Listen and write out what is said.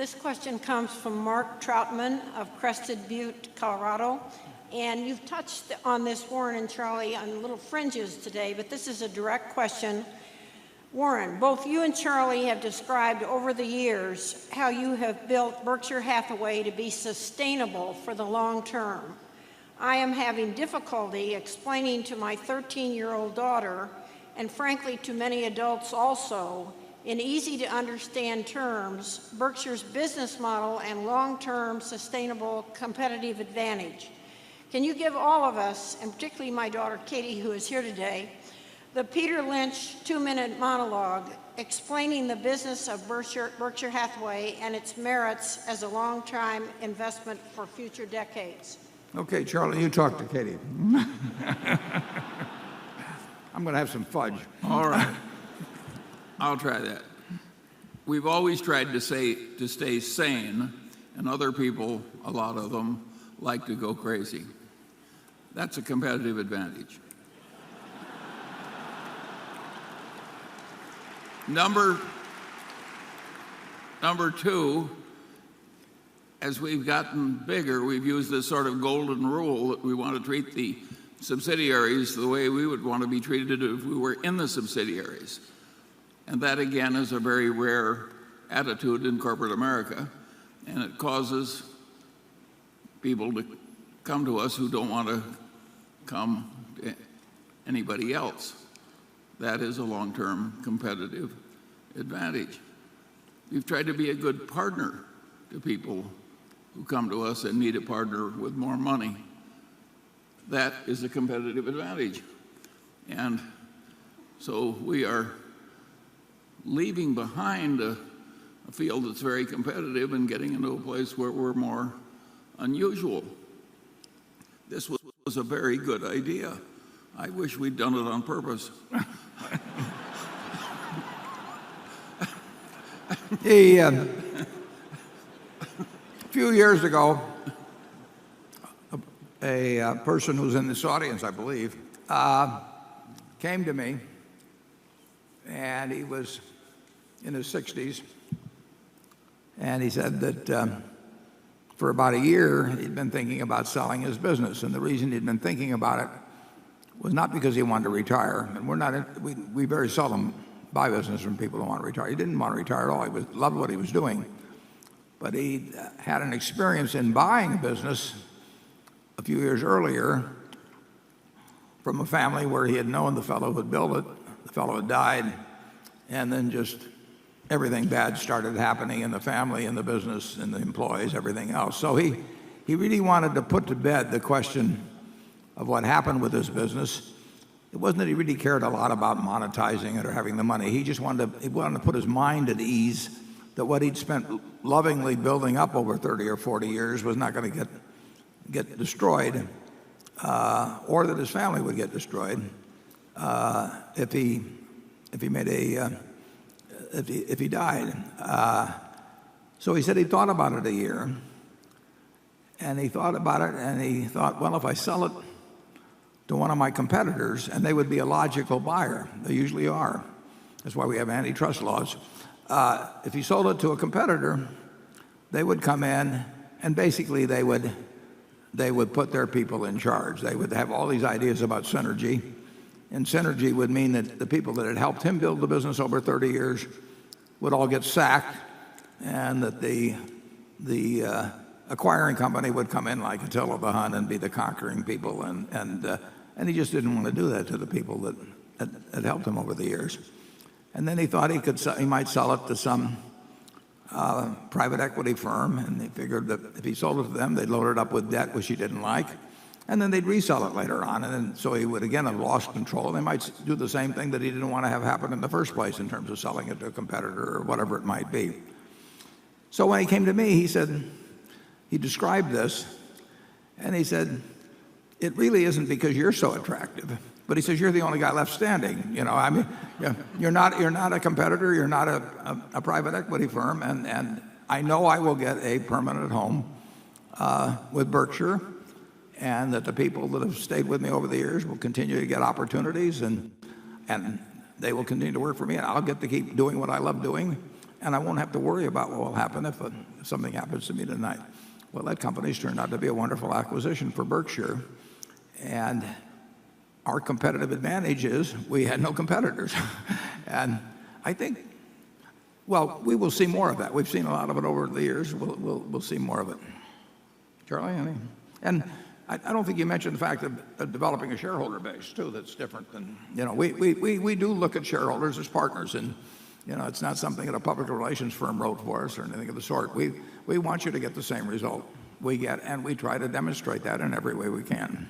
This question comes from Mark Troutman of Crested Butte, Colorado. And you've touched on this, Warren and Charlie, on little fringes today, but this is a direct question. Warren, both you and Charlie have described over the years how you have built Berkshire Hathaway to be sustainable for the long term. I am having difficulty explaining to my 13-year-old daughter, and frankly to many adults also, in easy to understand terms, Berkshire's business model and long-term sustainable competitive advantage. Can you give all of us, and particularly my daughter Katie, who is here today, the Peter Lynch 2-minute monologue explaining the business of Berkshire Hathaway and its merits as a long-term investment for future decades? Okay, Charlie, you talk to Katie. I'm going to have some fudge. All right. I'll try that. We've always tried to stay sane, and other people, a lot of them, like to go crazy. That's a competitive advantage. Number two, as we've gotten bigger, we've used this sort of golden rule that we want to treat the subsidiaries the way we would want to be treated if we were in the subsidiaries. And that, again, is a very rare attitude in corporate America, and it causes people to come to us who don't want to come to anybody else. That is a long-term competitive advantage. We've tried to be a good partner to people who come to us and need a partner with more money. That is a competitive advantage. And so we are leaving behind a field that's very competitive and getting into a place where we're more unusual. This was a very good idea. I wish we'd done it on purpose. A few years ago, a person who's in this audience, I believe, came to me, and he was in his 60s, and he said that for about a year he'd been thinking about selling his business, and the reason he'd been thinking about it was not because he wanted to retire, and we very seldom buy business from people who want to retire. He didn't want to retire at all. He loved what he was doing, but he had an experience in buying a business a few years earlier from a family where he had known the fellow who had built it. The fellow had died, and then just everything bad started happening in the family, in the business, in the employees, everything else. So he really wanted to put to bed the question of what happened with his business. It wasn't that he really cared a lot about monetizing it or having the money. He wanted to put his mind at ease that what he'd spent lovingly building up over 30 or 40 years was not going to get destroyed, or that his family would get destroyed if he died. So he said he thought about it a year, and he thought about it, and he thought, well, if I sell it to one of my competitors, and they would be a logical buyer. They usually are. That's why we have antitrust laws. If he sold it to a competitor, they would come in, and basically they would put their people in charge. They would have all these ideas about synergy, and synergy would mean that the people that had helped him build the business over 30 years would all get sacked, and that the acquiring company would come in like Attila the Hun and be the conquering people, and he just didn't want to do that to the people that had helped him over the years. And then he thought he might sell it to some private equity firm, and he figured that if he sold it to them, they'd load it up with debt, which he didn't like, and then they'd resell it later on, and then so he would again have lost control. They might do the same thing that he didn't want to have happen in the first place in terms of selling it to a competitor or whatever it might be. So when he came to me, he described this, and he said, it really isn't because you're so attractive, but he says you're the only guy left standing. I mean, you're not a competitor, you're not a private equity firm, and I know I will get a permanent home with Berkshire, and that the people that have stayed with me over the years will continue to get opportunities, and they will continue to work for me, and I'll get to keep doing what I love doing. and I won't have to worry about what will happen if something happens to me tonight. Well, that company's turned out to be a wonderful acquisition for Berkshire, and our competitive advantage is we had no competitors. And I think, well, we will see more of that. We've seen a lot of it over the years. We'll see more of it. Charlie, any? And I don't think you mentioned the fact of developing a shareholder base too. That's different than, we do look at shareholders as partners, and it's not something that a public relations firm wrote for us or anything of the sort. We want you to get the same result we get, and we try to demonstrate that in every way we can.